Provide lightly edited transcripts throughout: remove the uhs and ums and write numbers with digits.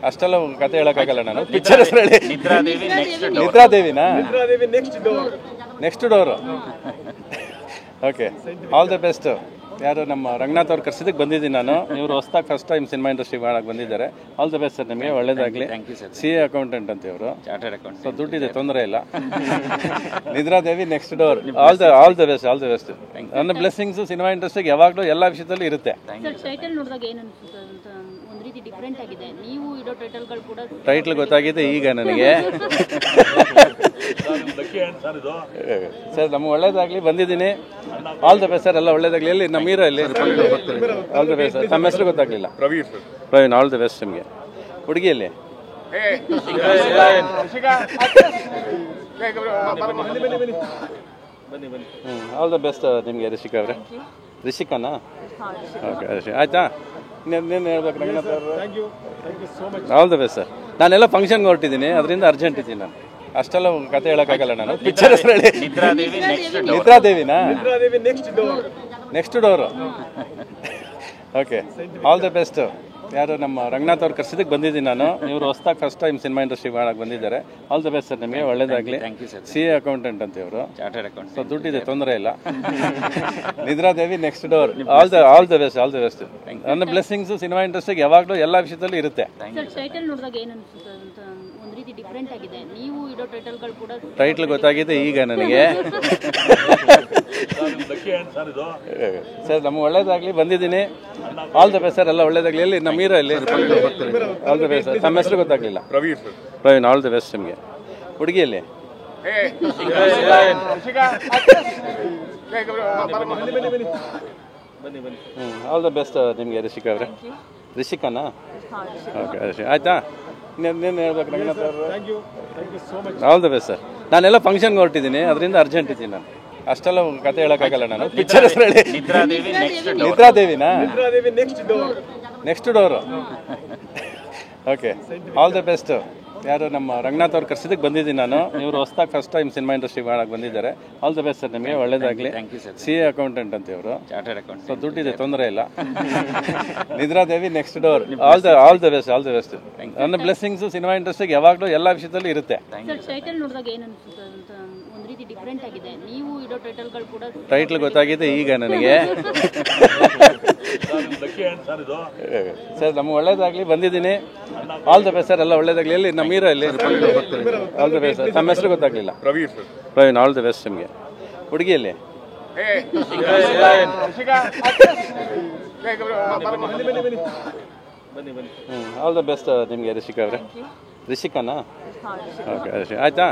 ಅಷ್ಟೆಲ್ಲ ಕತೆ ಹೇಳೋಕ್ಕಾಗಲ್ಲ ನಾನು. ಪಿಕ್ಚರ್ ಹೆಸರು ಹೇಳಿ. ನಿದ್ರಾದೇವಿನಾ? Next door. Okay, all the best. ಯಾರು ನಮ್ಮ ರಂಗನಾಥ್ ಅವ್ರು ಕರ್ಸಿದ್ದಕ್ಕೆ ಬಂದಿದ್ದೀನಿ ನಾನು. ಇವರು ಹೊಸದಾಗಿ ಫಸ್ಟ್ ಟೈಮ್ ಸಿನಿಮಾ ಇಂಡಸ್ಟ್ರಿ ಮಾಡಕ್ಕೆ ಬಂದಿದ್ದಾರೆ. ಆಲ್ ದ ಬೆಸ್ಟ್ ಸರ್, ನಿಮಗೆ ಒಳ್ಳೇದಾಗಲಿ. CA ಅಕೌಂಟೆಂಟ್ ಅಂತ ಇವರು, ಚಾರ್ಟರ್ಡ್ ಅಕೌಂಟ್. ಸೊ ದುಡ್ಡಿದೆ, ತೊಂದರೆ ಇಲ್ಲ. ನಿದ್ರಾದೇವಿ next door. All the best. ನನ್ನ ಬ್ಲೆಸ್ಸಿಂಗ್ಸ್ ಸಿನಿಮಾ ಇಂಡಸ್ಟ್ರಿಗೆ ಯಾವಾಗಲೂ ಎಲ್ಲ ವಿಷಯದಲ್ಲೂ ಇರುತ್ತೆ. ಟೈಟ್ಲ್ ಗೊತ್ತಾಗಿದೆ ಈಗ ನನಗೆ. ಸರ್ ನಮ್ಗೆ ಒಳ್ಳೇದಾಗಲಿ, ಬಂದಿದ್ದೀನಿ. ಆಲ್ ದ ಬೆಸ್ಟ್ ಸರ್, ಎಲ್ಲ ಒಳ್ಳೇದಾಗಲಿ. ಎಲ್ಲಿ ನಮ್ಮ ಹೀರೋ ಇಲ್ಲಿ? All the best sir. ತಮ್ಮ ಹೆಸರು ಗೊತ್ತಾಗಲಿಲ್ಲ? ಪ್ರವೀಣ್. ಆಲ್ ದ ಬೆಸ್ಟ್ ನಿಮಗೆ. ಹುಡುಗಿಯಲ್ಲಿ ಆಲ್ ದ ಬೆಸ್ಟ್ ನಿಮಗೆ. ರಿಷಿಕಾ ಅವರೇ? ರಿಷಿಕಾನಾ? ಓಕೆ, ಆಯ್ತಾ? ಇನ್ನೇನು ಹೇಳ್ಬೇಕು ರಂಗನಾಥ್ ಅವರು? All the best sir. ನಾನೆಲ್ಲ ಫಂಕ್ಷನ್ಗೆ ಹೊರಟಿದ್ದೀನಿ, ಅದರಿಂದ ಅರ್ಜೆಂಟ್ ಇದ್ದೀನಿ ನಾನು. ಅಷ್ಟೆಲ್ಲ ಕತೆ ಹೇಳೋಕ್ಕಾಗಲ್ಲ ನಾನು. ಪಿಕ್ಚರ್ ಹೆಸರು ಹೇಳಿ. ನಿದ್ರಾದೇವಿನಾ? Next door. Okay, all the best. ಯಾರು ನಮ್ಮ ರಂಗನಾಥ್ ಅವ್ರು ಕರ್ಸಿದ್ದಕ್ಕೆ ಬಂದಿದ್ದೀನಿ ನಾನು. ಇವರು ಹೊಸದಾಗಿ ಫಸ್ಟ್ ಟೈಮ್ ಸಿನಿಮಾ ಇಂಡಸ್ಟ್ರಿ ಮಾಡಕ್ಕೆ ಬಂದಿದ್ದಾರೆ. ಆಲ್ ದ ಬೆಸ್ಟ್ ಸರ್, ನಿಮಗೆ ಒಳ್ಳೇದಾಗಲಿ. CA ಅಕೌಂಟೆಂಟ್ ಅಂತ ಇವರು, ಚಾರ್ಟರ್ಡ್ ಅಕೌಂಟ್. ಸೊ ದುಡ್ಡಿದೆ, ತೊಂದರೆ ಇಲ್ಲ. ನಿದ್ರಾದೇವಿ next door. All the best. ನನ್ನ ಬ್ಲೆಸ್ಸಿಂಗ್ಸ್ ಸಿನಿಮಾ ಇಂಡಸ್ಟ್ರಿಗೆ ಯಾವಾಗಲೂ ಎಲ್ಲ ವಿಷಯದಲ್ಲೂ ಇರುತ್ತೆ. ಟೈಟ್ಲ್ ಗೊತ್ತಾಗಿದೆ ಈಗ ನನಗೆ. ಸರ್ ನಮ್ಗೆ ಒಳ್ಳೇದಾಗಲಿ, ಬಂದಿದ್ದೀನಿ. ಆಲ್ ದ ಬೆಸ್ಟ್ ಸರ್, ಎಲ್ಲ ಒಳ್ಳೇದಾಗಲಿ. ಎಲ್ಲಿ ನಮ್ಮ ಹೀರೋ ಇಲ್ಲಿ? All the best sir. ತಮ್ಮ ಹೆಸರು ಗೊತ್ತಾಗಲಿಲ್ಲ? ಪ್ರವೀಣ್. ಆಲ್ ದ ಬೆಸ್ಟ್ ನಿಮಗೆ. ಹುಡುಗಿಯಲ್ಲಿ ಆಲ್ ದ ಬೆಸ್ಟ್ ನಿಮಗೆ. ರಿಷಿಕಾ ಅವರೇ? ರಿಷಿಕಾನಾ? ಓಕೆ, ಆಯ್ತಾ? ಇನ್ನೇನು ಹೇಳ್ಬೇಕು ರಂಗನಾಥ್ ಅವರು? All the best sir. ನಾನೆಲ್ಲ ಫಂಕ್ಷನ್ಗೆ ಹೊರಟಿದ್ದೀನಿ, ಅದರಿಂದ ಅರ್ಜೆಂಟ್ ಇದ್ದೀನಿ ನಾನು. ಅಷ್ಟೆಲ್ಲ ಕತೆ ಹೇಳೋಕ್ಕಾಗಲ್ಲ ನಾನು. ಪಿಕ್ಚರ್ ಹೆಸರು ಹೇಳಿ. ನಿದ್ರಾದೇವಿನಾ? Next door. Okay, all the best. ಯಾರು ನಮ್ಮ ರಂಗನಾಥ್ ಅವ್ರು ಕರ್ಸಿದ್ದಕ್ಕೆ ಬಂದಿದ್ದೀನಿ ನಾನು. ಇವರು ಹೊಸದಾಗಿ ಫಸ್ಟ್ ಟೈಮ್ ಸಿನಿಮಾ ಇಂಡಸ್ಟ್ರಿ ಮಾಡಕ್ಕೆ ಬಂದಿದ್ದಾರೆ. ಆಲ್ ದ ಬೆಸ್ಟ್ ಸರ್, ನಿಮಗೆ ಒಳ್ಳೇದಾಗಲಿ. CA ಅಕೌಂಟೆಂಟ್ ಅಂತ ಇವರು, ಚಾರ್ಟರ್ಡ್ ಅಕೌಂಟ್. ಸೊ ದುಡ್ಡಿದೆ, ತೊಂದರೆ ಇಲ್ಲ. ನಿದ್ರಾದೇವಿ next door. All the best. ನನ್ನ ಬ್ಲೆಸ್ಸಿಂಗ್ಸ್ ಸಿನಿಮಾ ಇಂಡಸ್ಟ್ರಿಗೆ ಯಾವಾಗಲೂ ಎಲ್ಲ ವಿಷಯದಲ್ಲೂ ಇರುತ್ತೆ. ಟೈಟ್ಲ್ ಗೊತ್ತಾಗಿದೆ ಈಗ ನನಗೆ. ಸರ್ ನಮ್ಗೆ ಒಳ್ಳೇದಾಗಲಿ, ಬಂದಿದ್ದೀನಿ. ಆಲ್ ದ ಬೆಸ್ಟ್ ಸರ್, ಎಲ್ಲ ಒಳ್ಳೇದಾಗಲಿ. ಎಲ್ಲಿ ನಮ್ಮ ಹೀರೋ ಇಲ್ಲಿ? All the best sir. ತಮ್ಮ ಹೆಸರು ಗೊತ್ತಾಗಲಿಲ್ಲ? ಪ್ರವೀಣ್. ಆಲ್ ದ ಬೆಸ್ಟ್ ನಿಮಗೆ. ಹುಡುಗಿಯಲ್ಲಿ ಆಲ್ ದ ಬೆಸ್ಟ್ ನಿಮಗೆ. ರಿಷಿಕಾ ಅವರೇ? ರಿಷಿಕಾನಾ? ಓಕೆ, ಆಯ್ತಾ?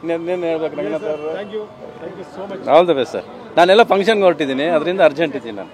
ಇನ್ನೇನು ಹೇಳ್ಬೇಕು ರಂಗನಾಥ್ ಅವರು? All the best sir. ನಾನೆಲ್ಲ ಫಂಕ್ಷನ್ಗೆ ಹೊರಟಿದ್ದೀನಿ, ಅದರಿಂದ ಅರ್ಜೆಂಟ್ ಇದ್ದೀನಿ ನಾನು.